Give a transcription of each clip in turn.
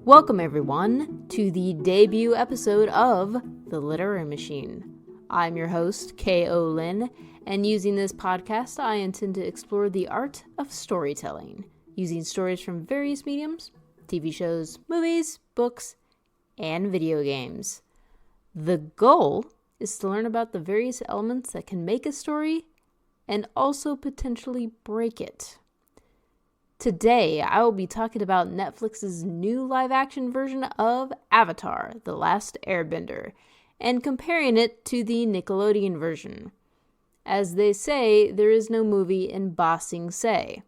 Welcome everyone to the debut episode of The Literary Machine. I'm your host, K.O. Lynn, and using this podcast I intend to explore the art of storytelling, using stories from various mediums, TV shows, movies, books, and video games. The goal is to learn about the various elements that can make a story and also potentially break it. Today, I will be talking about Netflix's new live-action version of Avatar: The Last Airbender, and comparing it to the Nickelodeon version. As they say, there is no movie in Ba Sing Se.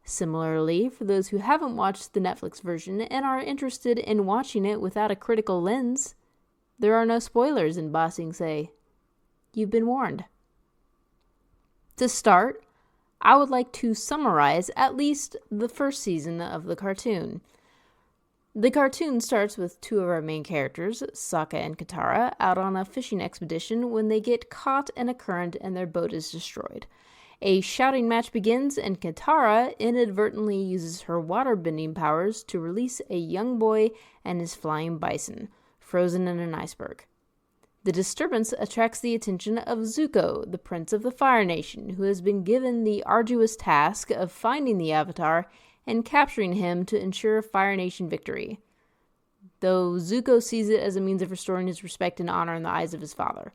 Similarly, for those who haven't watched the Netflix version and are interested in watching it without a critical lens, there are no spoilers in Ba Sing Se. You've been warned. To start, I would like to summarize at least the first season of the cartoon. The cartoon starts with two of our main characters, Sokka and Katara, out on a fishing expedition when they get caught in a current and their boat is destroyed. A shouting match begins and Katara inadvertently uses her water-bending powers to release a young boy and his flying bison, frozen in an iceberg. The disturbance attracts the attention of Zuko, the Prince of the Fire Nation, who has been given the arduous task of finding the Avatar and capturing him to ensure Fire Nation victory, though Zuko sees it as a means of restoring his respect and honor in the eyes of his father.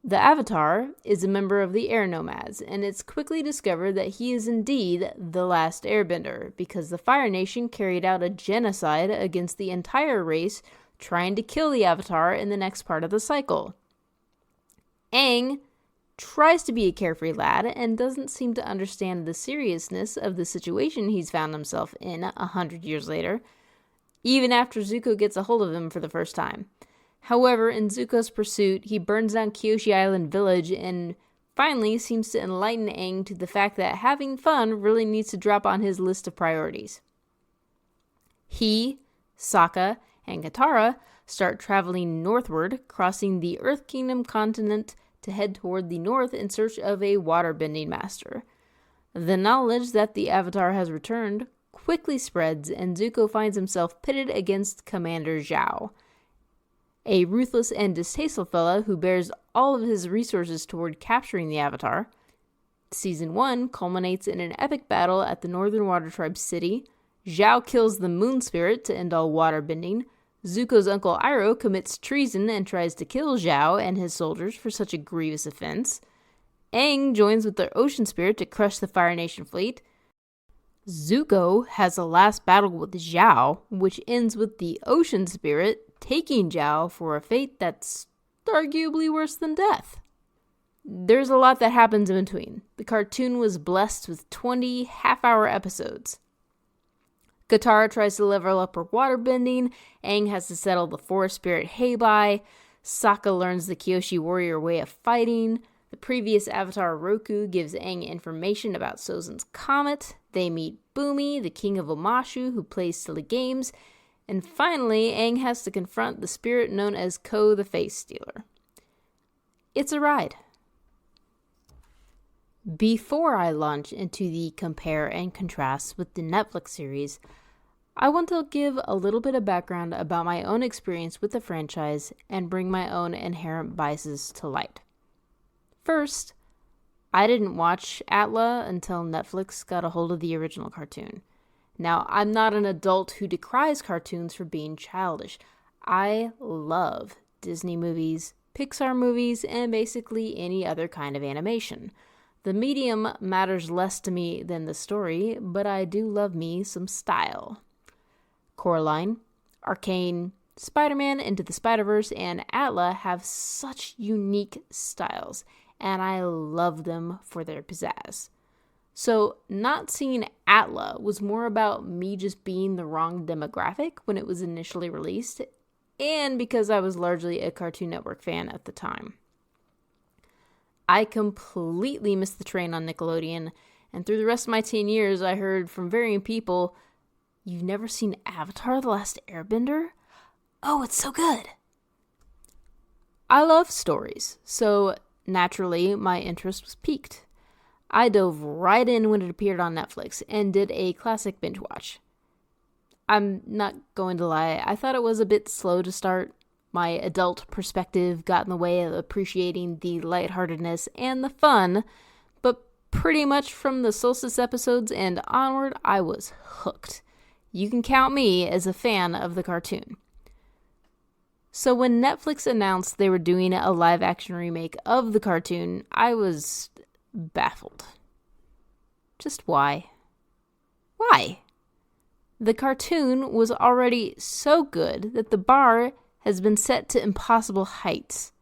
The Avatar is a member of the Air Nomads, and it's quickly discovered that he is indeed the Last Airbender, because the Fire Nation carried out a genocide against the entire race, trying to kill the Avatar in the next part of the cycle. Aang tries to be a carefree lad and doesn't seem to understand the seriousness of the situation he's found himself in 100 years later, even after Zuko gets a hold of him for the first time. However, in Zuko's pursuit, he burns down Kyoshi Island Village and finally seems to enlighten Aang to the fact that having fun really needs to drop on his list of priorities. He, Sokka, and Katara start traveling northward, crossing the Earth Kingdom continent to head toward the north in search of a waterbending master. The knowledge that the Avatar has returned quickly spreads, and Zuko finds himself pitted against Commander Zhao, a ruthless and distasteful fella who bears all of his resources toward capturing the Avatar. Season 1 culminates in an epic battle at the Northern Water Tribe's city. Zhao kills the Moon Spirit to end all waterbending. Zuko's uncle Iroh commits treason and tries to kill Zhao and his soldiers for such a grievous offense. Aang joins with the Ocean Spirit to crush the Fire Nation fleet. Zuko has a last battle with Zhao, which ends with the Ocean Spirit taking Zhao for a fate that's arguably worse than death. There's a lot that happens in between. The cartoon was blessed with 20 half-hour episodes. Katara tries to level up her waterbending, Aang has to settle the forest spirit Heibai, Sokka learns the Kyoshi warrior way of fighting, the previous Avatar Roku gives Aang information about Sozin's comet, they meet Bumi, the king of Omashu who plays silly games, and finally Aang has to confront the spirit known as Ko the Face Stealer. It's a ride. Before I launch into the compare and contrast with the Netflix series, I want to give a little bit of background about my own experience with the franchise and bring my own inherent biases to light. First, I didn't watch Atla until Netflix got a hold of the original cartoon. Now, I'm not an adult who decries cartoons for being childish. I love Disney movies, Pixar movies, and basically any other kind of animation. The medium matters less to me than the story, but I do love me some style. Coraline, Arcane, Spider-Man, Into the Spider-Verse, and Atla have such unique styles, and I love them for their pizzazz. So not seeing Atla was more about me just being the wrong demographic when it was initially released, and because I was largely a Cartoon Network fan at the time. I completely missed the train on Nickelodeon, and through the rest of my teen years, I heard from varying people, "You've never seen Avatar: The Last Airbender? Oh, it's so good!" I love stories, so naturally my interest was piqued. I dove right in when it appeared on Netflix and did a classic binge watch. I'm not going to lie, I thought it was a bit slow to start. My adult perspective got in the way of appreciating the lightheartedness and the fun, but pretty much from the Solstice episodes and onward, I was hooked. You can count me as a fan of the cartoon. So when Netflix announced they were doing a live-action remake of the cartoon, I was baffled. Just why? Why? The cartoon was already so good that the bar has been set to impossible heights.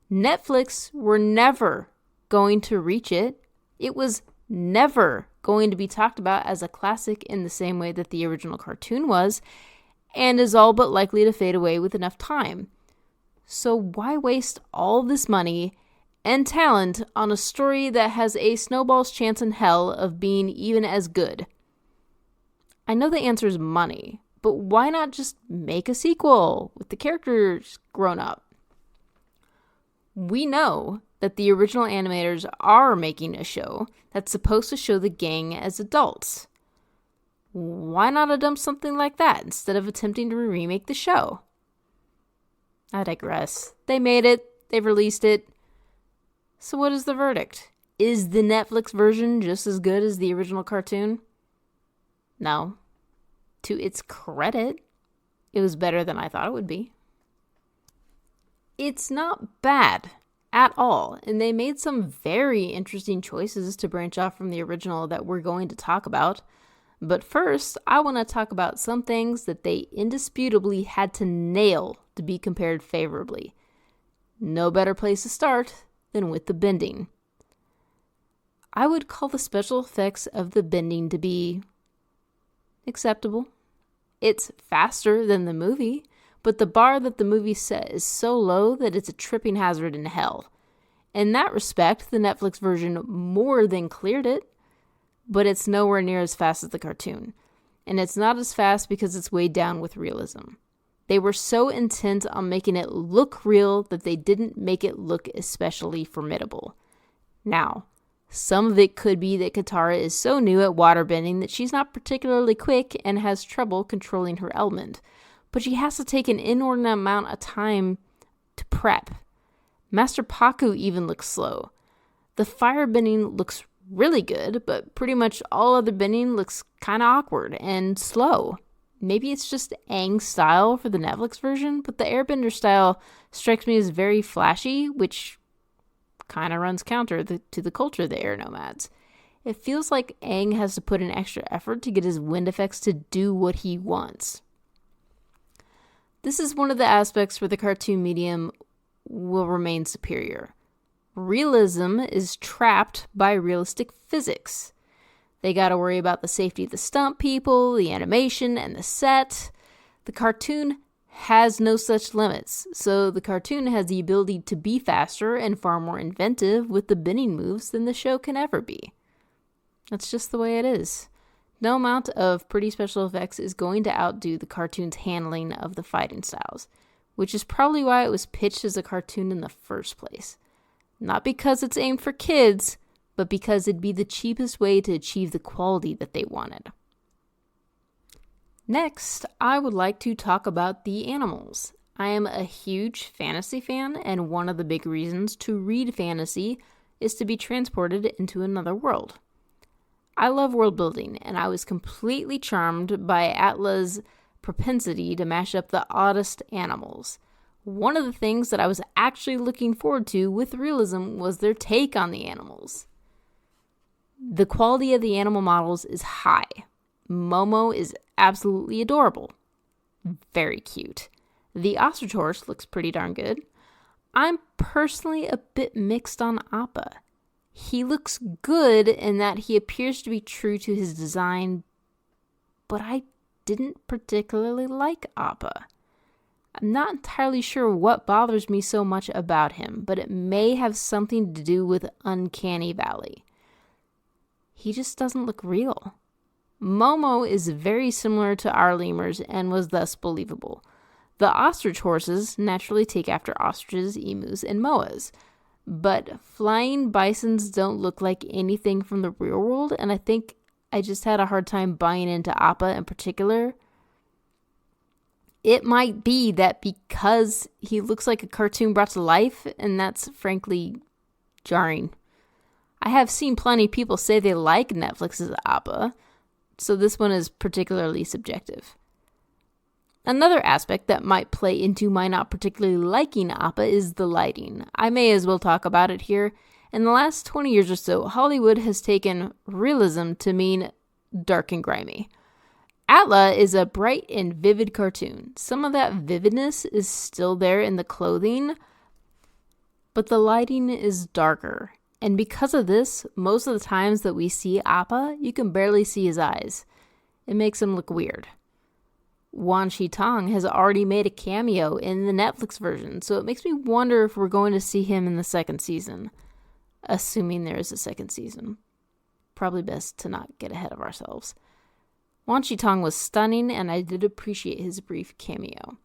Netflix were never going to reach it. It was never going to be talked about as a classic in the same way that the original cartoon was, and is all but likely to fade away with enough time. So why waste all this money and talent on a story that has a snowball's chance in hell of being even as good? I know the answer is money, but why not just make a sequel with the characters grown up? We know that the original animators are making a show that's supposed to show the gang as adults. Why not attempt something like that instead of attempting to remake the show? I digress. They made it. They've released it. So what is the verdict? Is the Netflix version just as good as the original cartoon? No. To its credit, it was better than I thought it would be. It's not bad at all, and they made some very interesting choices to branch off from the original that we're going to talk about. But first, I want to talk about some things that they indisputably had to nail to be compared favorably. No better place to start than with the bending. I would call the special effects of the bending to be acceptable. It's faster than the movie, but the bar that the movie set is so low that it's a tripping hazard in hell. In that respect, the Netflix version more than cleared it, but it's nowhere near as fast as the cartoon. And it's not as fast because it's weighed down with realism. They were so intent on making it look real that they didn't make it look especially formidable. Now, some of it could be that Katara is so new at waterbending that she's not particularly quick and has trouble controlling her element, but she has to take an inordinate amount of time to prep. Master Paku even looks slow. The firebending looks really good, but pretty much all other bending looks kind of awkward and slow. Maybe it's just Aang's style for the Netflix version, but the Airbender style strikes me as very flashy, which kind of runs counter to the culture of the air nomads. It feels like Aang has to put in extra effort to get his wind effects to do what he wants. This is one of the aspects where the cartoon medium will remain superior. Realism is trapped by realistic physics. They gotta worry about the safety of the stunt people, the animation, and the set. The cartoon has no such limits, so the cartoon has the ability to be faster and far more inventive with the bending moves than the show can ever be. That's just the way it is. No amount of pretty special effects is going to outdo the cartoon's handling of the fighting styles, which is probably why it was pitched as a cartoon in the first place. Not because it's aimed for kids, but because it'd be the cheapest way to achieve the quality that they wanted. Next, I would like to talk about the animals. I am a huge fantasy fan, and one of the big reasons to read fantasy is to be transported into another world. I love world building, and I was completely charmed by Atla's propensity to mash up the oddest animals. One of the things that I was actually looking forward to with realism was their take on the animals. The quality of the animal models is high. Momo is absolutely adorable. Very cute. The ostrich horse looks pretty darn good. I'm personally a bit mixed on Appa. He looks good in that he appears to be true to his design, but I didn't particularly like Appa. I'm not entirely sure what bothers me so much about him, but it may have something to do with Uncanny Valley. He just doesn't look real. Momo is very similar to our lemurs and was thus believable. The ostrich horses naturally take after ostriches, emus, and moas, but flying bisons don't look like anything from the real world, and I think I just had a hard time buying into Appa in particular. it might be that because he looks like a cartoon brought to life, and that's frankly jarring. I have seen plenty of people say they like Netflix's Appa, so this one is particularly subjective. Another aspect that might play into my not particularly liking Appa is the lighting. I may as well talk about it here. In the last 20 years or so, Hollywood has taken realism to mean dark and grimy. Atla is a bright and vivid cartoon. Some of that vividness is still there in the clothing, but the lighting is darker. And because of this, most of the times that we see Appa, you can barely see his eyes. It makes him look weird. Wan Shi-tong has already made a cameo in the Netflix version, so it makes me wonder if we're going to see him in the second season. Assuming there is a second season. Probably best to not get ahead of ourselves. Wan Shi-tong was stunning, and I did appreciate his brief cameo.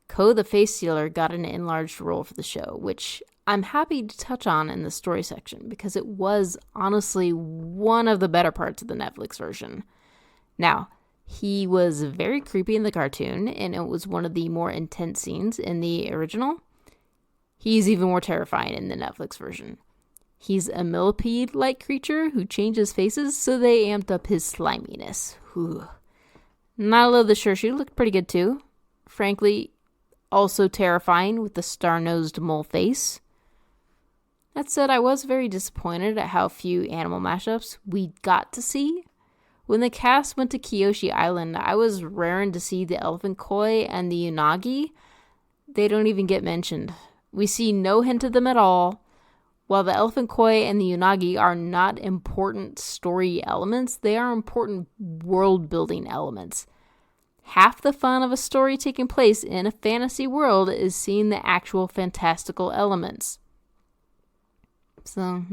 Ko the Face Stealer got an enlarged role for the show, which I'm happy to touch on in the story section, because it was honestly one of the better parts of the Netflix version. Now, he was very creepy in the cartoon, and it was one of the more intense scenes in the original. He's even more terrifying in the Netflix version. He's a millipede-like creature who changes faces, so they amped up his sliminess. Whew. Nala the Shirshu looked pretty good too. Frankly, also terrifying with the star-nosed mole face. That said, I was very disappointed at how few animal mashups we got to see. When the cast went to Kyoshi Island, I was raring to see the elephant koi and the unagi. They don't even get mentioned. We see no hint of them at all. While the elephant koi and the unagi are not important story elements, they are important world-building elements. Half the fun of a story taking place in a fantasy world is seeing the actual fantastical elements. So,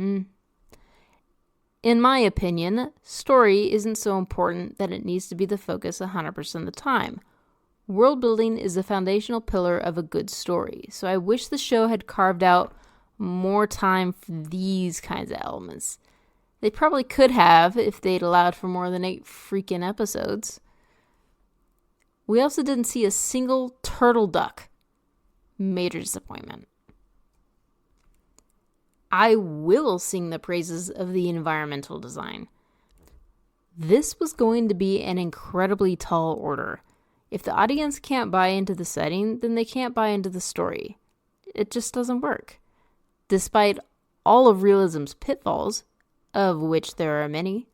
in my opinion, story isn't so important that it needs to be the focus 100% of the time. World building is the foundational pillar of a good story, so I wish the show had carved out more time for these kinds of elements. They probably could have if they'd allowed for more than 8 freaking episodes. We also didn't see a single turtle duck. Major disappointment. I will sing the praises of the environmental design. This was going to be an incredibly tall order. If the audience can't buy into the setting, then they can't buy into the story. It just doesn't work. Despite all of realism's pitfalls, of which there are many,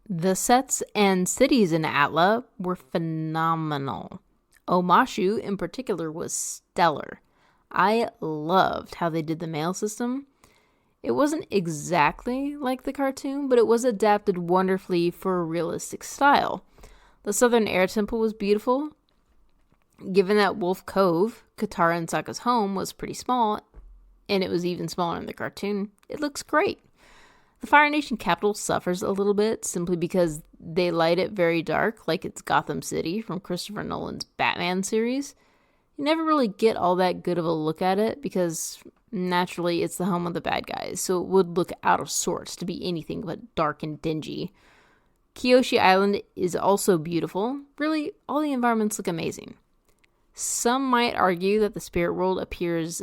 the sets and cities in Atla were phenomenal. Omashu, in particular, was stellar. I loved how they did the mail system. It wasn't exactly like the cartoon, but it was adapted wonderfully for a realistic style. The Southern Air Temple was beautiful. Given that Wolf Cove, Katara and Sokka's home, was pretty small, and it was even smaller in the cartoon, it looks great. The Fire Nation capital suffers a little bit simply because they light it very dark, like it's Gotham City from Christopher Nolan's Batman series. You never really get all that good of a look at it because naturally it's the home of the bad guys, so it would look out of sorts to be anything but dark and dingy. Kyoshi Island is also beautiful. Really, all the environments look amazing. Some might argue that the spirit world appears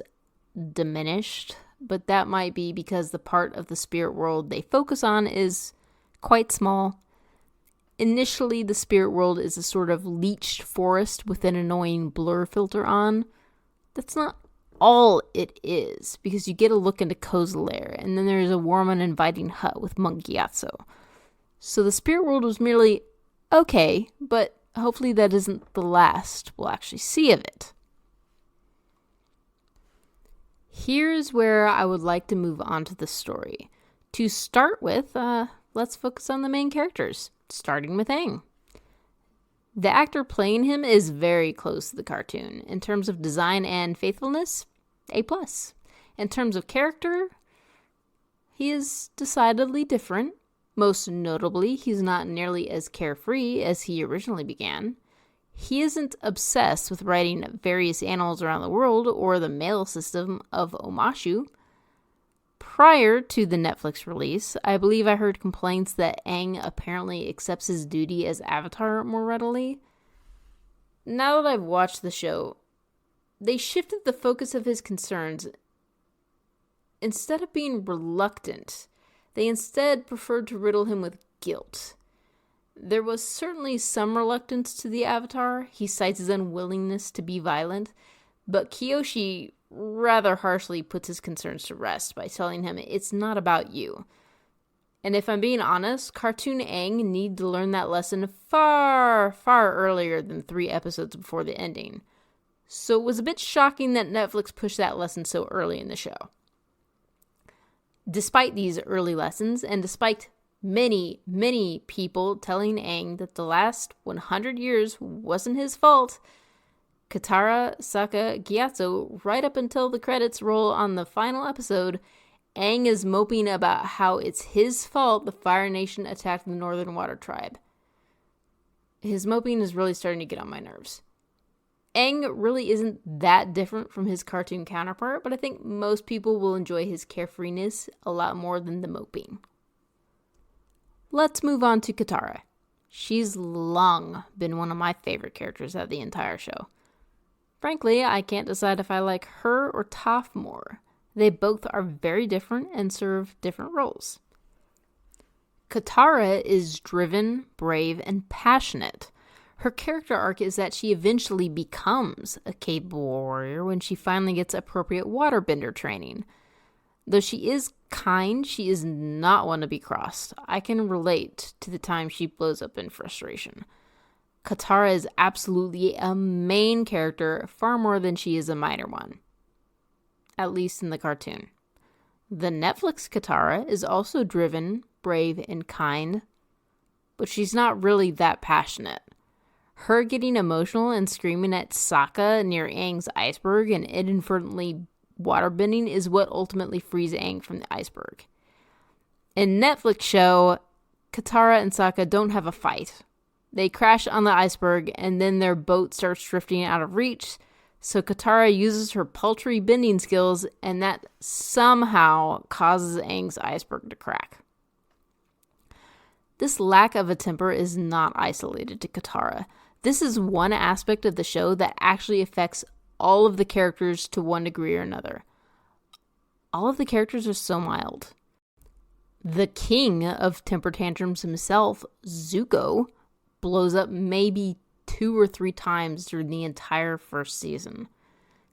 diminished, but that might be because the part of the spirit world they focus on is quite small. Initially, the spirit world is a sort of leeched forest with an annoying blur filter on. That's not all it is, because you get a look into Ko's lair, and then there's a warm and inviting hut with Monk Gyatso. So the spirit world was merely okay, but hopefully that isn't the last we'll actually see of it. Here's where I would like to move on to the story. To start with, let's focus on the main characters, starting with Aang. The actor playing him is very close to the cartoon. In terms of design and faithfulness, A+. In terms of character, he is decidedly different. Most notably, he's not nearly as carefree as he originally began. He isn't obsessed with writing various animals around the world or the mail system of Omashu. Prior to the Netflix release, I believe I heard complaints that Aang apparently accepts his duty as Avatar more readily. Now that I've watched the show, they shifted the focus of his concerns. Instead of being reluctant, they instead preferred to riddle him with guilt. There was certainly some reluctance to the Avatar. He cites his unwillingness to be violent, but Kyoshi rather harshly puts his concerns to rest by telling him it's not about you. And if I'm being honest, cartoon Aang needed to learn that lesson far, far earlier than 3 episodes before the ending. So it was a bit shocking that Netflix pushed that lesson so early in the show. Despite these early lessons, and despite many, many people telling Aang that the last 100 years wasn't his fault, Katara, Sokka, Gyatso, right up until the credits roll on the final episode, Aang is moping about how it's his fault the Fire Nation attacked the Northern Water Tribe. His moping is really starting to get on my nerves. Aang really isn't that different from his cartoon counterpart, but I think most people will enjoy his carefreeness a lot more than the moping. Let's move on to Katara. She's long been one of my favorite characters of the entire show. Frankly, I can't decide if I like her or Toph more. They both are very different and serve different roles. Katara is driven, brave, and passionate. Her character arc is that she eventually becomes a capable warrior when she finally gets appropriate waterbender training. Though she is kind, she is not one to be crossed. I can relate to the time she blows up in frustration. Katara is absolutely a main character far more than she is a minor one. At least in the cartoon. The Netflix Katara is also driven, brave, and kind, but she's not really that passionate. Her getting emotional and screaming at Sokka near Aang's iceberg and inadvertently waterbending is what ultimately frees Aang from the iceberg. In Netflix show, Katara and Sokka don't have a fight. They crash on the iceberg and then their boat starts drifting out of reach, so Katara uses her paltry bending skills and that somehow causes Aang's iceberg to crack. This lack of a temper is not isolated to Katara. This is one aspect of the show that actually affects all of the characters to one degree or another. All of the characters are so mild. The king of temper tantrums himself, Zuko, blows up maybe 2 or 3 times during the entire first season.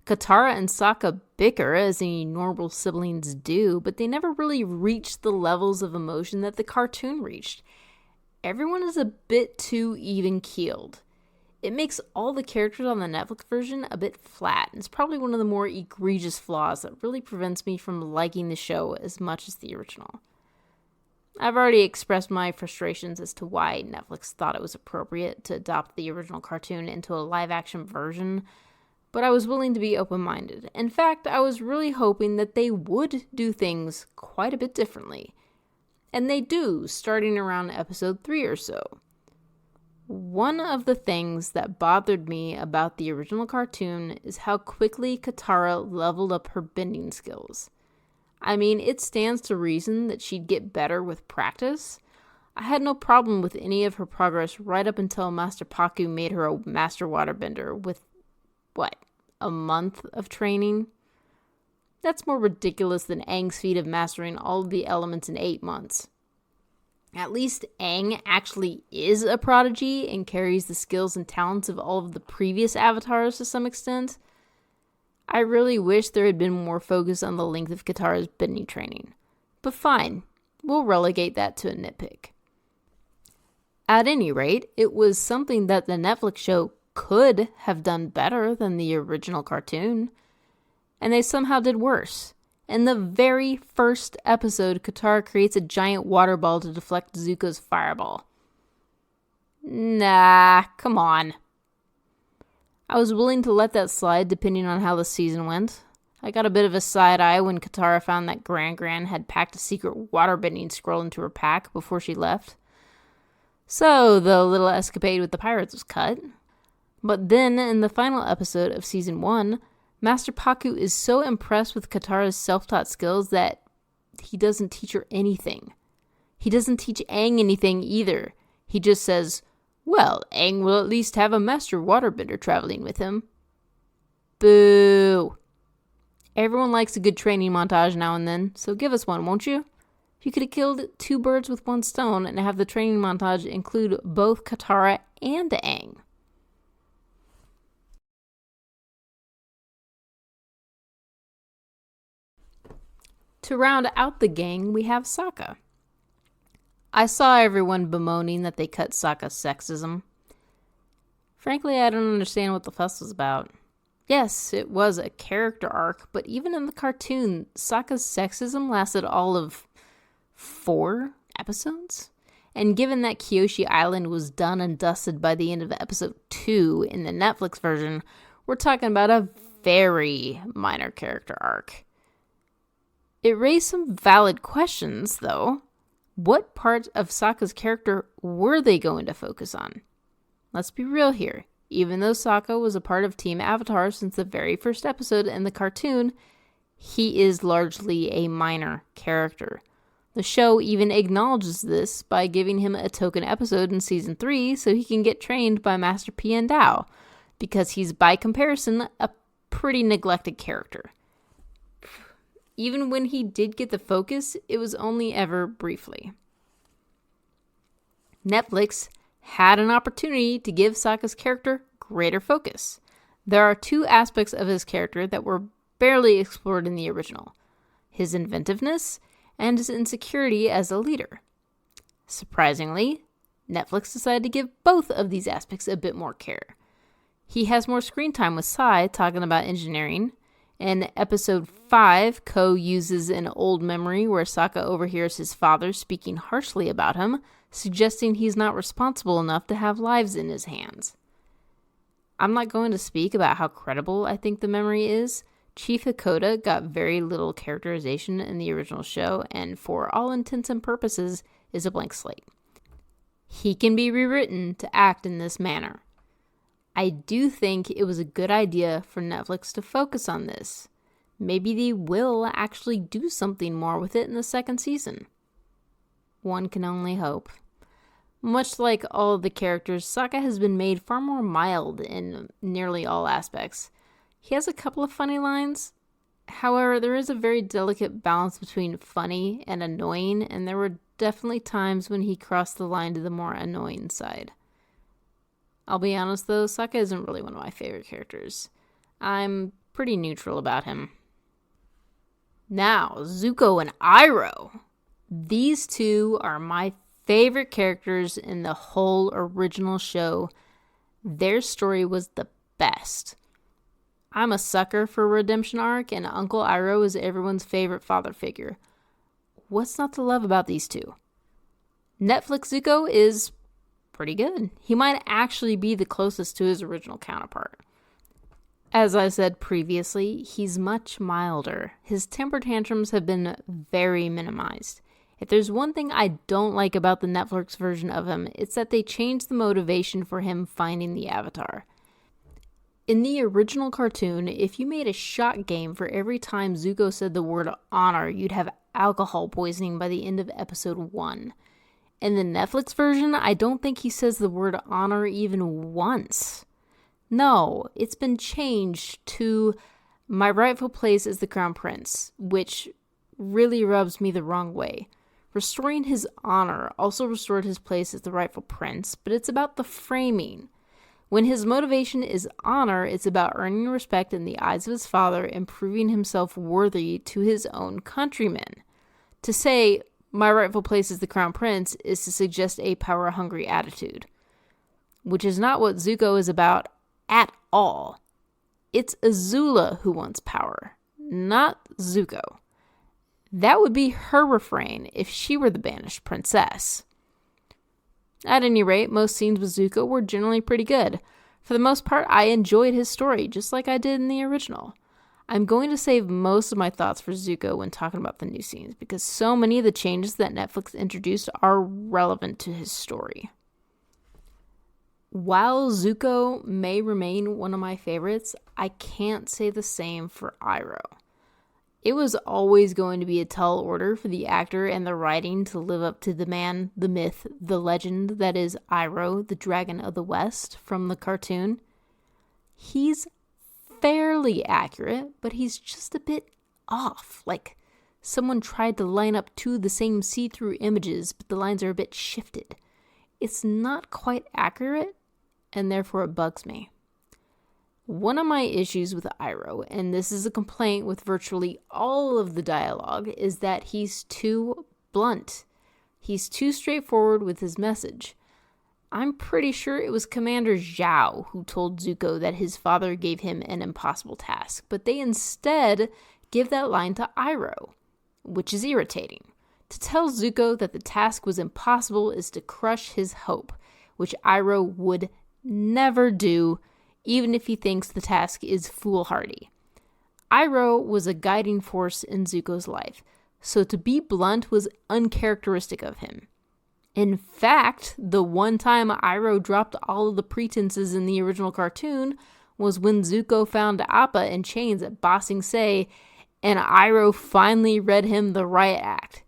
Katara and Sokka bicker as any normal siblings do, but they never really reach the levels of emotion that the cartoon reached. Everyone is a bit too even-keeled. It makes all the characters on the Netflix version a bit flat, and it's probably one of the more egregious flaws that really prevents me from liking the show as much as the original. I've already expressed my frustrations as to why Netflix thought it was appropriate to adopt the original cartoon into a live-action version, but I was willing to be open-minded. In fact, I was really hoping that they would do things quite a bit differently. And they do, starting around episode 3 or so. One of the things that bothered me about the original cartoon is how quickly Katara leveled up her bending skills. I mean, it stands to reason that she'd get better with practice. I had no problem with any of her progress right up until Master Pakku made her a master waterbender with, a month of training? That's more ridiculous than Aang's feat of mastering all of the elements in 8 months. At least Aang actually is a prodigy and carries the skills and talents of all of the previous avatars to some extent. I really wish there had been more focus on the length of Katara's bending training. But fine, we'll relegate that to a nitpick. At any rate, it was something that the Netflix show could have done better than the original cartoon. And they somehow did worse. In the very first episode, Katara creates a giant water ball to deflect Zuko's fireball. Nah, come on. I was willing to let that slide depending on how the season went. I got a bit of a side eye when Katara found that Gran had packed a secret waterbending scroll into her pack before she left. So the little escapade with the pirates was cut. But then, in the final episode of season 1, Master Pakku is so impressed with Katara's self-taught skills that he doesn't teach her anything. He doesn't teach Aang anything either. He just says, Well, Aang will at least have a master waterbender traveling with him. Boo! Everyone likes a good training montage now and then, so give us one, won't you? You could have killed 2 birds with 1 stone and have the training montage include both Katara and Aang. To round out the gang, we have Sokka. I saw everyone bemoaning that they cut Sokka's sexism. Frankly, I don't understand what the fuss was about. Yes, it was a character arc, but even in the cartoon, Sokka's sexism lasted all of 4 episodes? And given that Kyoshi Island was done and dusted by the end of episode 2 in the Netflix version, we're talking about a very minor character arc. It raised some valid questions, though. What part of Sokka's character were they going to focus on? Let's be real here. Even though Sokka was a part of Team Avatar since the very first episode in the cartoon, he is largely a minor character. The show even acknowledges this by giving him a token episode in Season 3 so he can get trained by Master Piandao, because he's, by comparison, a pretty neglected character. Even when he did get the focus, it was only ever briefly. Netflix had an opportunity to give Sokka's character greater focus. There are 2 aspects of his character that were barely explored in the original: his inventiveness and his insecurity as a leader. Surprisingly, Netflix decided to give both of these aspects a bit more care. He has more screen time with Sai talking about engineering. In episode 5, Ko uses an old memory where Sokka overhears his father speaking harshly about him, suggesting he's not responsible enough to have lives in his hands. I'm not going to speak about how credible I think the memory is. Chief Hakoda got very little characterization in the original show, and for all intents and purposes is a blank slate. He can be rewritten to act in this manner. I do think it was a good idea for Netflix to focus on this. Maybe they will actually do something more with it in the 2nd season. One can only hope. Much like all of the characters, Sokka has been made far more mild in nearly all aspects. He has a couple of funny lines. However, there is a very delicate balance between funny and annoying, and there were definitely times when he crossed the line to the more annoying side. I'll be honest though, Sokka isn't really one of my favorite characters. I'm pretty neutral about him. Now, Zuko and Iroh. These 2 are my favorite characters in the whole original show. Their story was the best. I'm a sucker for a redemption arc, and Uncle Iroh is everyone's favorite father figure. What's not to love about these 2? Netflix Zuko is pretty good. He might actually be the closest to his original counterpart. As I said previously, he's much milder. His temper tantrums have been very minimized. If there's one thing I don't like about the Netflix version of him, it's that they changed the motivation for him finding the Avatar. In the original cartoon, if you made a shot game for every time Zuko said the word honor, you'd have alcohol poisoning by the end of episode 1. In the Netflix version, I don't think he says the word honor even once. No, it's been changed to my rightful place as the crown prince, which really rubs me the wrong way. Restoring his honor also restored his place as the rightful prince, but it's about the framing. When his motivation is honor, it's about earning respect in the eyes of his father and proving himself worthy to his own countrymen. To say, my rightful place as the crown prince, is to suggest a power-hungry attitude, which is not what Zuko is about at all. It's Azula who wants power, not Zuko. That would be her refrain if she were the banished princess. At any rate, most scenes with Zuko were generally pretty good. For the most part, I enjoyed his story, just like I did in the original. I'm going to save most of my thoughts for Zuko when talking about the new scenes, because so many of the changes that Netflix introduced are relevant to his story. While Zuko may remain one of my favorites, I can't say the same for Iroh. It was always going to be a tall order for the actor and the writing to live up to the man, the myth, the legend that is Iroh, the Dragon of the West, from the cartoon. He's fairly accurate, but he's just a bit off. Like someone tried to line up two of the same see-through images, but the lines are a bit shifted. It's not quite accurate, and therefore it bugs me. One of my issues with Iroh, and this is a complaint with virtually all of the dialogue, is that he's too blunt. He's too straightforward with his message. I'm pretty sure it was Commander Zhao who told Zuko that his father gave him an impossible task, but they instead give that line to Iroh, which is irritating. To tell Zuko that the task was impossible is to crush his hope, which Iroh would never do, even if he thinks the task is foolhardy. Iroh was a guiding force in Zuko's life, so to be blunt was uncharacteristic of him. In fact, the one time Iroh dropped all of the pretenses in the original cartoon was when Zuko found Appa in chains at Ba Sing Se, and Iroh finally read him the riot act.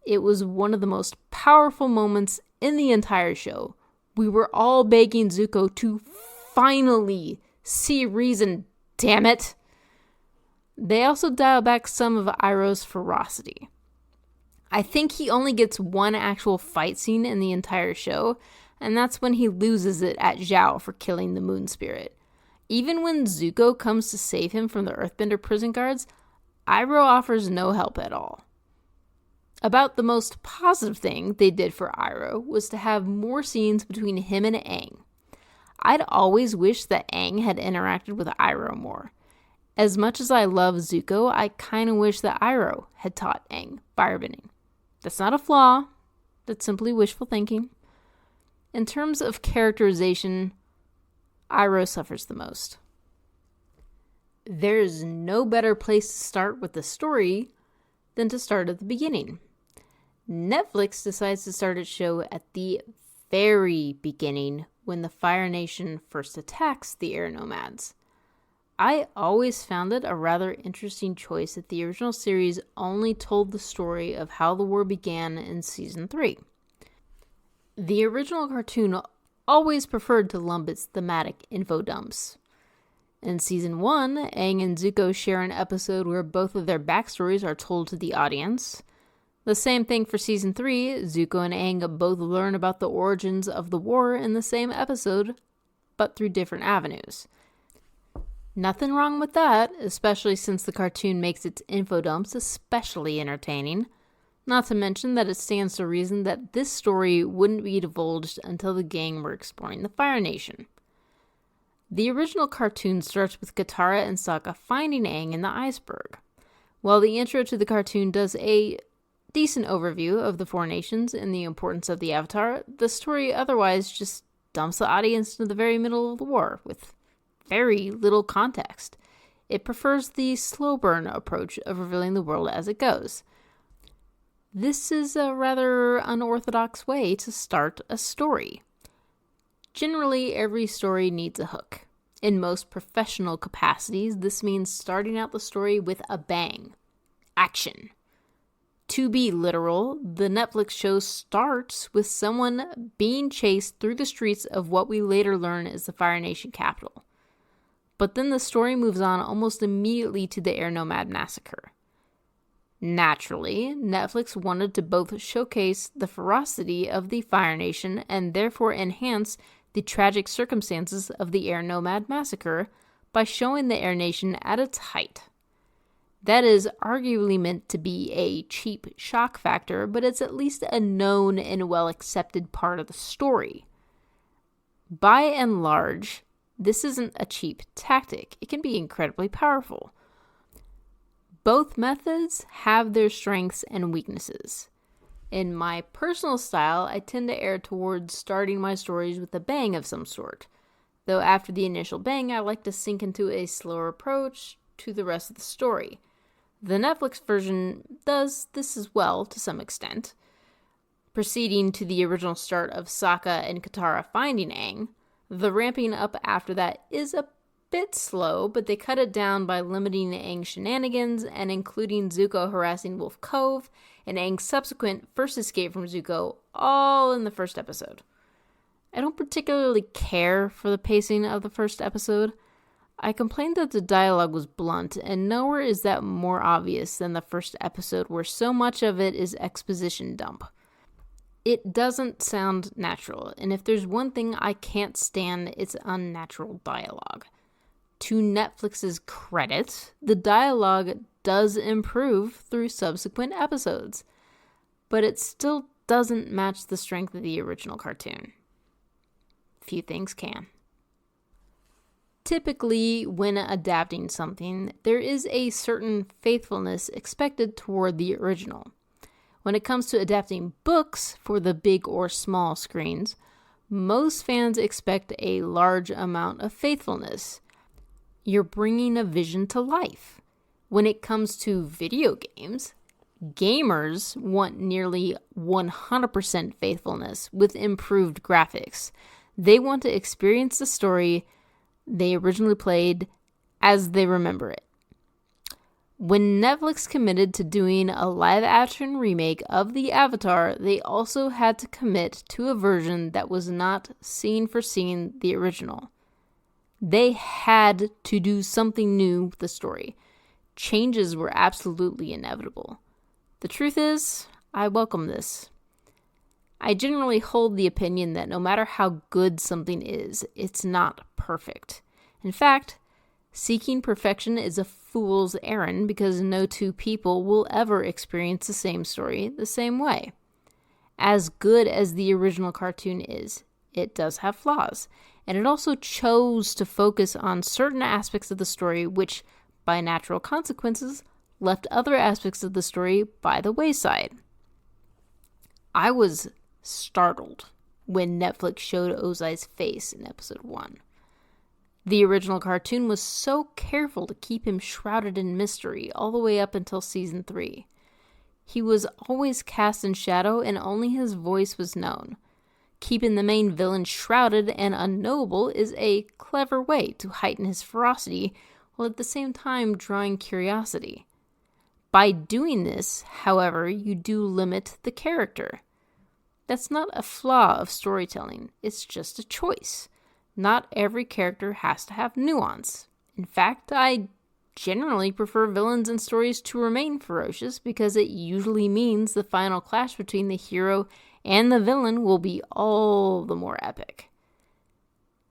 It was one of the most powerful moments in the entire show. We were all begging Zuko to finally see reason, damn it. They also dial back some of Iroh's ferocity. I think he only gets one actual fight scene in the entire show, and that's when he loses it at Zhao for killing the moon spirit. Even when Zuko comes to save him from the Earthbender prison guards, Iroh offers no help at all. About the most positive thing they did for Iroh was to have more scenes between him and Aang. I'd always wished that Aang had interacted with Iroh more. As much as I love Zuko, I kind of wish that Iroh had taught Aang firebending. That's not a flaw, that's simply wishful thinking. In terms of characterization, Iroh suffers the most. There's no better place to start with the story than to start at the beginning. Netflix decides to start its show at the very beginning, when the Fire Nation first attacks the air nomads. I always found it a rather interesting choice that the original series only told the story of how the war began in Season 3. The original cartoon always preferred to lump its thematic info dumps. In Season 1, Aang and Zuko share an episode where both of their backstories are told to the audience. The same thing for Season 3, Zuko and Aang both learn about the origins of the war in the same episode, but through different avenues. Nothing wrong with that, especially since the cartoon makes its info dumps especially entertaining. Not to mention that it stands to reason that this story wouldn't be divulged until the gang were exploring the Fire Nation. The original cartoon starts with Katara and Sokka finding Aang in the iceberg. While the intro to the cartoon does a decent overview of the four nations and the importance of the Avatar, the story otherwise just dumps the audience into the very middle of the war with very little context. It prefers the slow burn approach of revealing the world as it goes. This is a rather unorthodox way to start a story. Generally, every story needs a hook. In most professional capacities, this means starting out the story with a bang. Action. To be literal, the Netflix show starts with someone being chased through the streets of what we later learn is the Fire Nation capital. But then the story moves on almost immediately to the Air Nomad massacre. Naturally, Netflix wanted to both showcase the ferocity of the Fire Nation and therefore enhance the tragic circumstances of the Air Nomad massacre by showing the Air Nation at its height. That is arguably meant to be a cheap shock factor, but it's at least a known and well-accepted part of the story. By and large, this isn't a cheap tactic. It can be incredibly powerful. Both methods have their strengths and weaknesses. In my personal style, I tend to err towards starting my stories with a bang of some sort, though after the initial bang, I like to sink into a slower approach to the rest of the story. The Netflix version does this as well to some extent. Proceeding to the original start of Sokka and Katara finding Aang, the ramping up after that is a bit slow, but they cut it down by limiting Aang's shenanigans and including Zuko harassing Wolf Cove and Aang's subsequent first escape from Zuko all in the first episode. I don't particularly care for the pacing of the first episode. I complained that the dialogue was blunt, and nowhere is that more obvious than the first episode, where so much of it is exposition dump. It doesn't sound natural, and if there's one thing I can't stand, it's unnatural dialogue. To Netflix's credit, the dialogue does improve through subsequent episodes, but it still doesn't match the strength of the original cartoon. Few things can. Typically, when adapting something, there is a certain faithfulness expected toward the original. When it comes to adapting books for the big or small screens, most fans expect a large amount of faithfulness. You're bringing a vision to life. When it comes to video games, gamers want nearly 100% faithfulness with improved graphics. They want to experience the story they originally played as they remember it. When Netflix committed to doing a live-action remake of the Avatar, they also had to commit to a version that was not scene for scene the original. They had to do something new with the story. Changes were absolutely inevitable. The truth is, I welcome this. I generally hold the opinion that no matter how good something is, it's not perfect. In fact, seeking perfection is a fool's errand because no two people will ever experience the same story the same way. As good as the original cartoon is, it does have flaws, and it also chose to focus on certain aspects of the story which, by natural consequences, left other aspects of the story by the wayside. I was startled when Netflix showed Ozai's face in episode 1. The original cartoon was so careful to keep him shrouded in mystery all the way up until season 3. He was always cast in shadow and only his voice was known. Keeping the main villain shrouded and unknowable is a clever way to heighten his ferocity while at the same time drawing curiosity. By doing this, however, you do limit the character. That's not a flaw of storytelling, it's just a choice. Not every character has to have nuance. In fact, I generally prefer villains in stories to remain ferocious because it usually means the final clash between the hero and the villain will be all the more epic.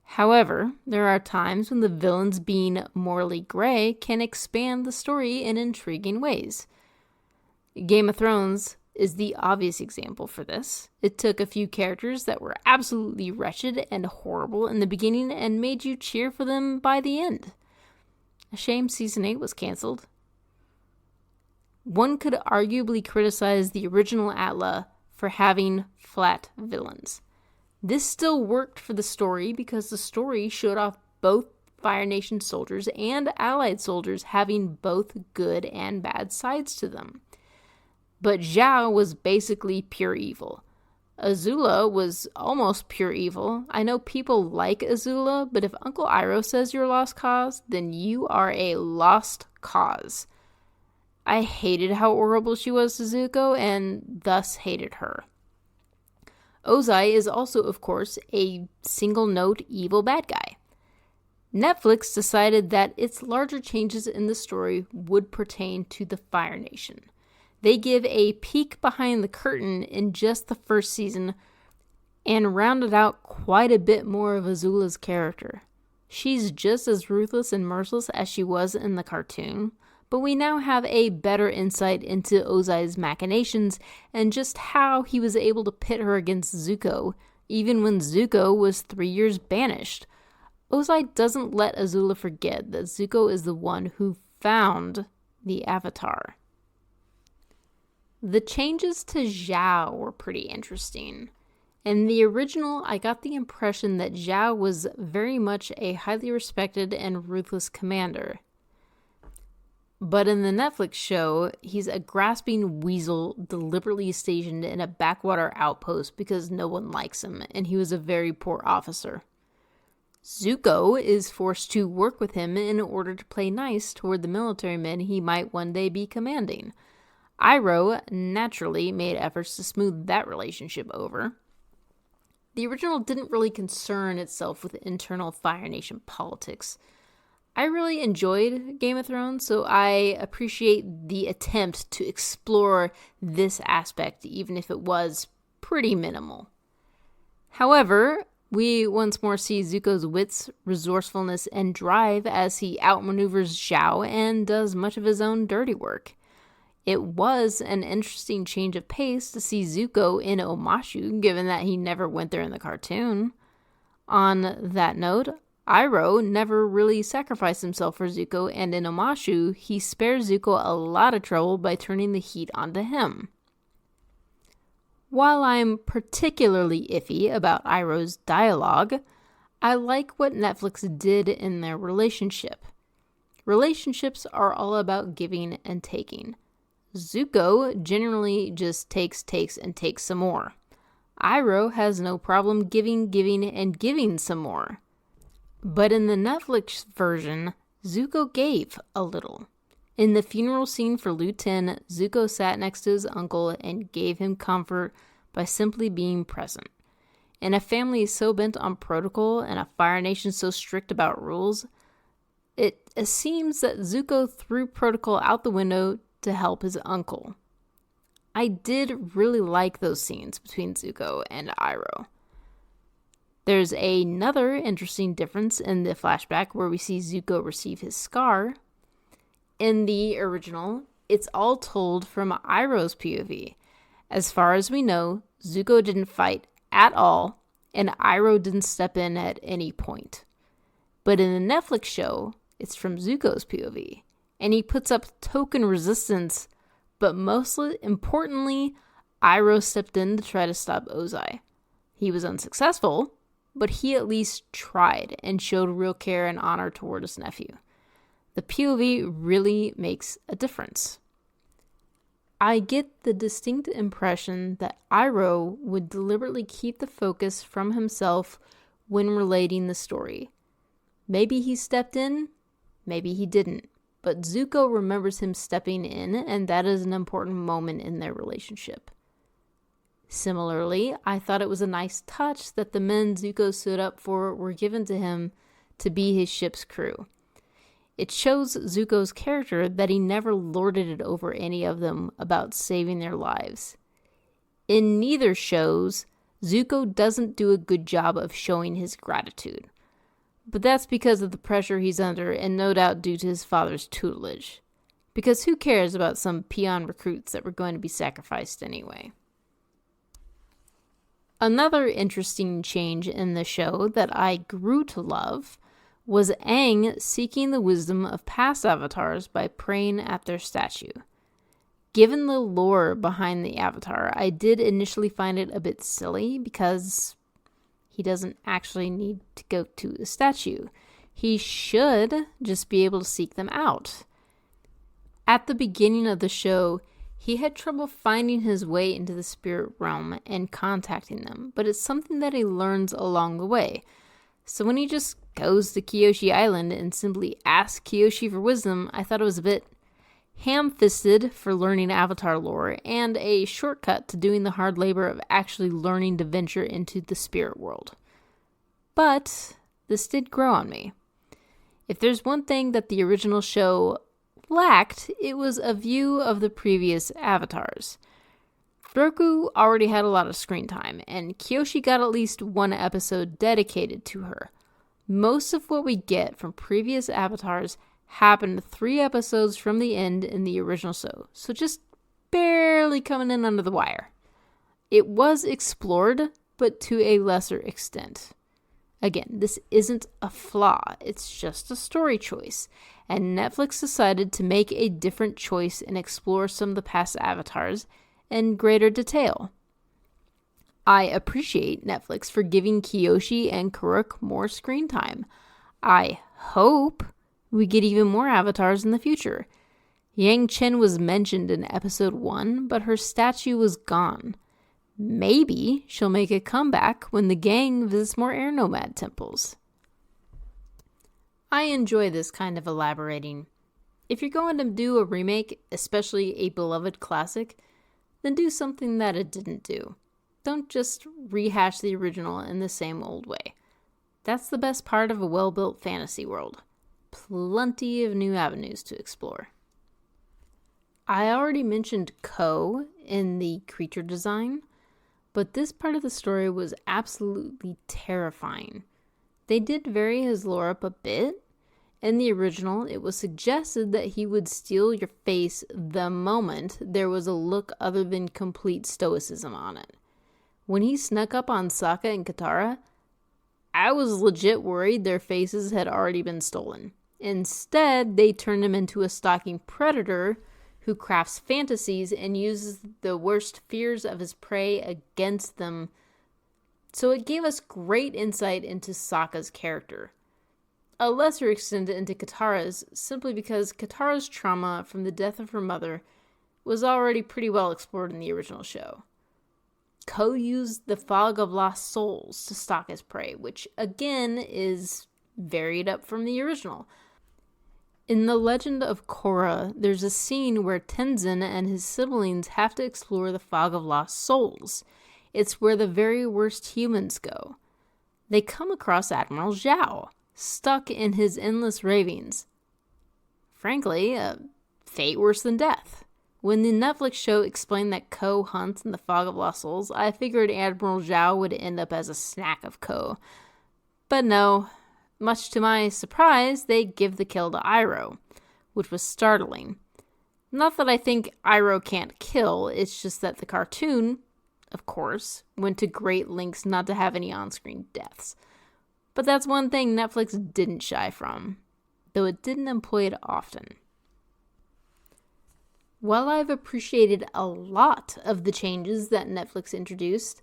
However, there are times when the villains being morally gray can expand the story in intriguing ways. Game of Thrones is the obvious example for this. It took a few characters that were absolutely wretched and horrible in the beginning and made you cheer for them by the end. A shame season 8 was canceled. One could arguably criticize the original Atla for having flat villains. This still worked for the story because the story showed off both Fire Nation soldiers and Allied soldiers having both good and bad sides to them. But Zhao was basically pure evil. Azula was almost pure evil. I know people like Azula, but if Uncle Iroh says you're a lost cause, then you are a lost cause. I hated how horrible she was to Zuko and thus hated her. Ozai is also, of course, a single-note evil bad guy. Netflix decided that its larger changes in the story would pertain to the Fire Nation. They give a peek behind the curtain in just the first season and rounded out quite a bit more of Azula's character. She's just as ruthless and merciless as she was in the cartoon, but we now have a better insight into Ozai's machinations and just how he was able to pit her against Zuko, even when Zuko was 3 years banished. Ozai doesn't let Azula forget that Zuko is the one who found the Avatar. The changes to Zhao were pretty interesting. In the original, I got the impression that Zhao was very much a highly respected and ruthless commander. But in the Netflix show, he's a grasping weasel deliberately stationed in a backwater outpost because no one likes him, and he was a very poor officer. Zuko is forced to work with him in order to play nice toward the military men he might one day be commanding. Iroh naturally made efforts to smooth that relationship over. The original didn't really concern itself with internal Fire Nation politics. I really enjoyed Game of Thrones, so I appreciate the attempt to explore this aspect, even if it was pretty minimal. However, we once more see Zuko's wits, resourcefulness, and drive as he outmaneuvers Zhao and does much of his own dirty work. It was an interesting change of pace to see Zuko in Omashu, given that he never went there in the cartoon. On that note, Iroh never really sacrificed himself for Zuko, and in Omashu, he spares Zuko a lot of trouble by turning the heat onto him. While I'm particularly iffy about Iroh's dialogue, I like what Netflix did in their relationship. Relationships are all about giving and taking. Zuko generally just takes, and takes some more. Iroh has no problem giving, and giving some more. But in the Netflix version, Zuko gave a little. In the funeral scene for Lu Ten, Zuko sat next to his uncle and gave him comfort by simply being present. In a family so bent on protocol and a Fire Nation so strict about rules, it seems that Zuko threw protocol out the window to help his uncle. I did really like those scenes between Zuko and Iroh. There's another interesting difference in the flashback where we see Zuko receive his scar. In the original, it's all told from Iroh's POV. As far as we know, Zuko didn't fight at all, and Iroh didn't step in at any point. But in the Netflix show, it's from Zuko's POV, and he puts up token resistance, but mostly importantly, Iroh stepped in to try to stop Ozai. He was unsuccessful, but he at least tried and showed real care and honor toward his nephew. The POV really makes a difference. I get the distinct impression that Iroh would deliberately keep the focus from himself when relating the story. Maybe he stepped in, maybe he didn't, but Zuko remembers him stepping in, and that is an important moment in their relationship. Similarly, I thought it was a nice touch that the men Zuko stood up for were given to him to be his ship's crew. It shows Zuko's character that he never lorded it over any of them about saving their lives. In neither shows, Zuko doesn't do a good job of showing his gratitude. But that's because of the pressure he's under and no doubt due to his father's tutelage. Because who cares about some peon recruits that were going to be sacrificed anyway? Another interesting change in the show that I grew to love was Aang seeking the wisdom of past avatars by praying at their statue. Given the lore behind the avatar, I did initially find it a bit silly because he doesn't actually need to go to the statue. He should just be able to seek them out. At the beginning of the show, he had trouble finding his way into the spirit realm and contacting them, but it's something that he learns along the way. So when he just goes to Kyoshi Island and simply asks Kyoshi for wisdom, I thought it was a bit ham-fisted for learning Avatar lore and a shortcut to doing the hard labor of actually learning to venture into the spirit world. But this did grow on me. If there's one thing that the original show lacked, it was a view of the previous avatars. Roku already had a lot of screen time, and Kyoshi got at least one episode dedicated to her. Most of what we get from previous avatars happened 3 episodes from the end in the original show, so just barely coming in under the wire. It was explored, but to a lesser extent. Again, this isn't a flaw, it's just a story choice, and Netflix decided to make a different choice and explore some of the past avatars in greater detail. I appreciate Netflix for giving Kyoshi and Kuruk more screen time. I hope we get even more avatars in the future. Yang Chen was mentioned in episode 1, but her statue was gone. Maybe she'll make a comeback when the gang visits more air nomad temples. I enjoy this kind of elaborating. If you're going to do a remake, especially a beloved classic, then do something that it didn't do. Don't just rehash the original in the same old way. That's the best part of a well-built fantasy world. Plenty of new avenues to explore. I already mentioned Ko in the creature design, but this part of the story was absolutely terrifying. They did vary his lore up a bit. In the original, it was suggested that he would steal your face the moment there was a look other than complete stoicism on it. When he snuck up on Sokka and Katara, I was legit worried their faces had already been stolen. Instead, they turned him into a stalking predator who crafts fantasies and uses the worst fears of his prey against them. So it gave us great insight into Sokka's character. A lesser extent into Katara's, simply because Katara's trauma from the death of her mother was already pretty well explored in the original show. Ko used the fog of lost souls to stalk his prey, which again is varied up from the original. In The Legend of Korra, there's a scene where Tenzin and his siblings have to explore the fog of lost souls. It's where the very worst humans go. They come across Admiral Zhao, stuck in his endless ravings. Frankly, a fate worse than death. When the Netflix show explained that Ko hunts in the Fog of Lost Souls, I figured Admiral Zhao would end up as a snack of Ko. But no, much to my surprise, they give the kill to Iroh, which was startling. Not that I think Iroh can't kill, it's just that the cartoon, of course, went to great lengths not to have any on-screen deaths. But that's one thing Netflix didn't shy from, though it didn't employ it often. While I've appreciated a lot of the changes that Netflix introduced,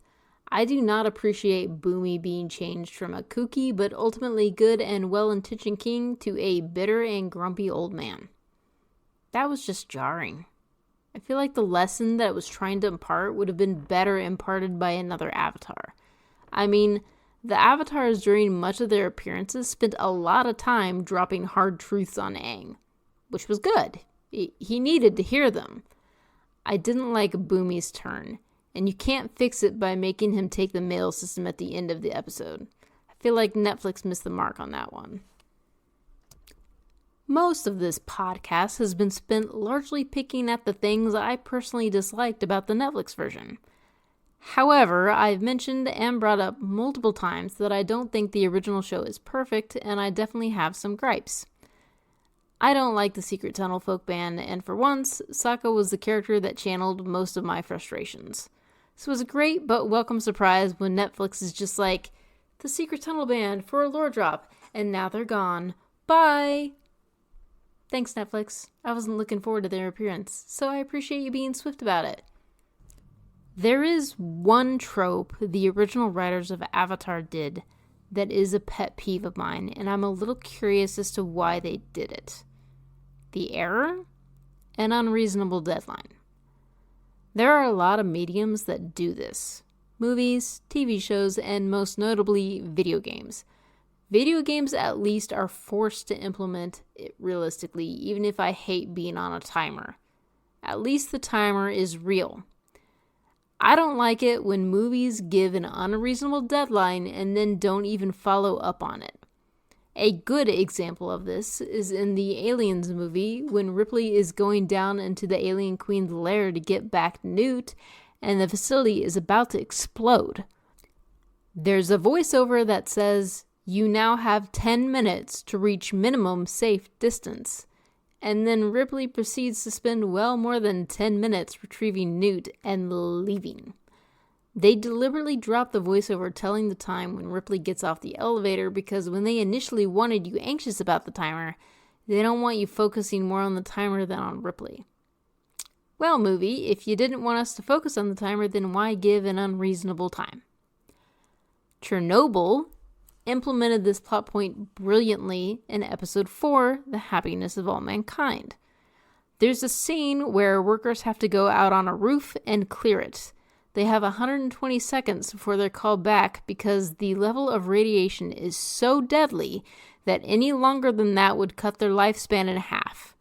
I do not appreciate Boomy being changed from a kooky but ultimately good and well-intentioned king to a bitter and grumpy old man. That was just jarring. I feel like the lesson that it was trying to impart would have been better imparted by another avatar. I mean, the avatars during much of their appearances spent a lot of time dropping hard truths on Aang, which was good. He needed to hear them. I didn't like Boomy's turn, and you can't fix it by making him take the mail system at the end of the episode. I feel like Netflix missed the mark on that one. Most of this podcast has been spent largely picking at the things I personally disliked about the Netflix version. However, I've mentioned and brought up multiple times that I don't think the original show is perfect, and I definitely have some gripes. I don't like the Secret Tunnel folk band, and for once, Sokka was the character that channeled most of my frustrations. This was a great but welcome surprise when Netflix is just like, the Secret Tunnel band for a lore drop, and now they're gone. Bye! Thanks, Netflix. I wasn't looking forward to their appearance, so I appreciate you being swift about it. There is one trope the original writers of Avatar did that is a pet peeve of mine, and I'm a little curious as to why they did it. The error? An unreasonable deadline. There are a lot of mediums that do this. Movies, TV shows, and most notably, video games. Video games at least are forced to implement it realistically, even if I hate being on a timer. At least the timer is real. I don't like it when movies give an unreasonable deadline and then don't even follow up on it. A good example of this is in the Aliens movie when Ripley is going down into the alien queen's lair to get back Newt and the facility is about to explode. There's a voiceover that says, "You now have 10 minutes to reach minimum safe distance." And then Ripley proceeds to spend well more than 10 minutes retrieving Newt and leaving. They deliberately drop the voiceover telling the time when Ripley gets off the elevator because when they initially wanted you anxious about the timer, they don't want you focusing more on the timer than on Ripley. Well, movie, if you didn't want us to focus on the timer, then why give an unreasonable time? Chernobyl implemented this plot point brilliantly in episode 4, The Happiness of All Mankind. There's a scene where workers have to go out on a roof and clear it. They have 120 seconds before they're called back because the level of radiation is so deadly that any longer than that would cut their lifespan in half.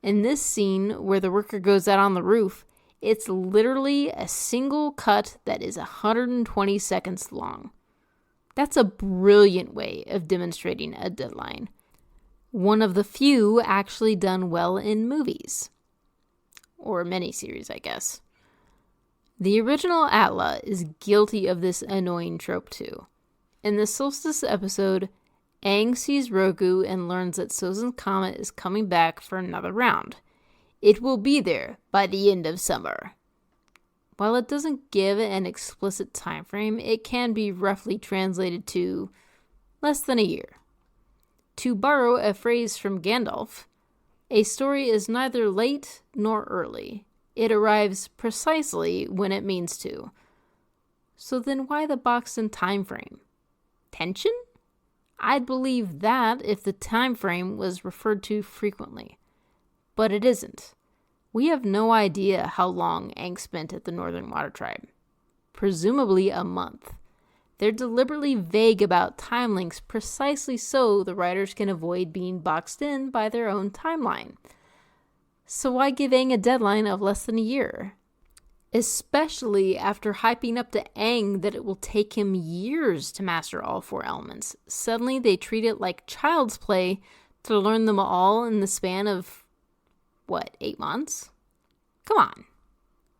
In this scene where the worker goes out on the roof, it's literally a single cut that is 120 seconds long. That's a brilliant way of demonstrating a deadline. One of the few actually done well in movies. Or miniseries, I guess. The original Atla is guilty of this annoying trope too. In the Solstice episode, Aang sees Roku and learns that Sozin's comet is coming back for another round. It will be there by the end of summer. While it doesn't give an explicit time frame, it can be roughly translated to less than a year. To borrow a phrase from Gandalf, a story is neither late nor early. It arrives precisely when it means to. So then why the boxed in time frame? Tension? I'd believe that if the time frame was referred to frequently. But it isn't. We have no idea how long Aang spent at the Northern Water Tribe. Presumably a month. They're deliberately vague about time links precisely so the writers can avoid being boxed in by their own timeline. So why give Aang a deadline of less than a year? Especially after hyping up to Aang that it will take him years to master all 4 elements. Suddenly they treat it like child's play to learn them all in the span of, 8 months? Come on.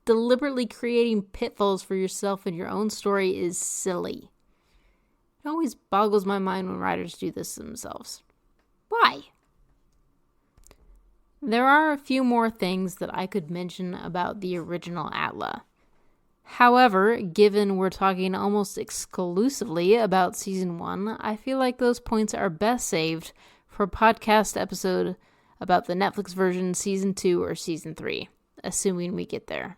Deliberately creating pitfalls for yourself in your own story is silly. It always boggles my mind when writers do this themselves. Why? There are a few more things that I could mention about the original Atla. However, given we're talking almost exclusively about Season 1, I feel like those points are best saved for a podcast episode about the Netflix version, Season 2 or Season 3, assuming we get there.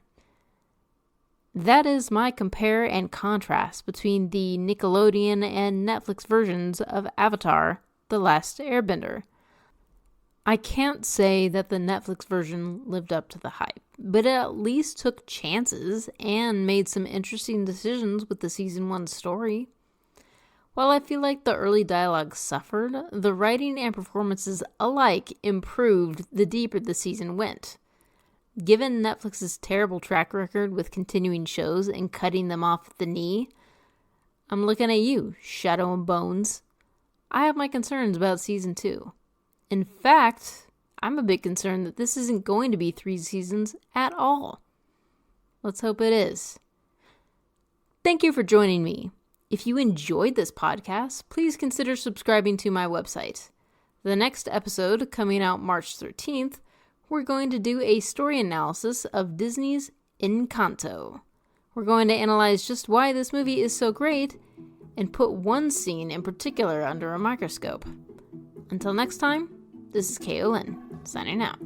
That is my compare and contrast between the Nickelodeon and Netflix versions of Avatar: The Last Airbender. I can't say that the Netflix version lived up to the hype, but it at least took chances and made some interesting decisions with the Season 1 story. While I feel like the early dialogue suffered, the writing and performances alike improved the deeper the season went. Given Netflix's terrible track record with continuing shows and cutting them off at the knee, I'm looking at you, Shadow and Bones. I have my concerns about Season 2. In fact, I'm a bit concerned that this isn't going to be 3 seasons at all. Let's hope it is. Thank you for joining me. If you enjoyed this podcast, please consider subscribing to my website. The next episode, coming out March 13th, we're going to do a story analysis of Disney's Encanto. We're going to analyze just why this movie is so great and put one scene in particular under a microscope. Until next time, this is Lynn, signing out.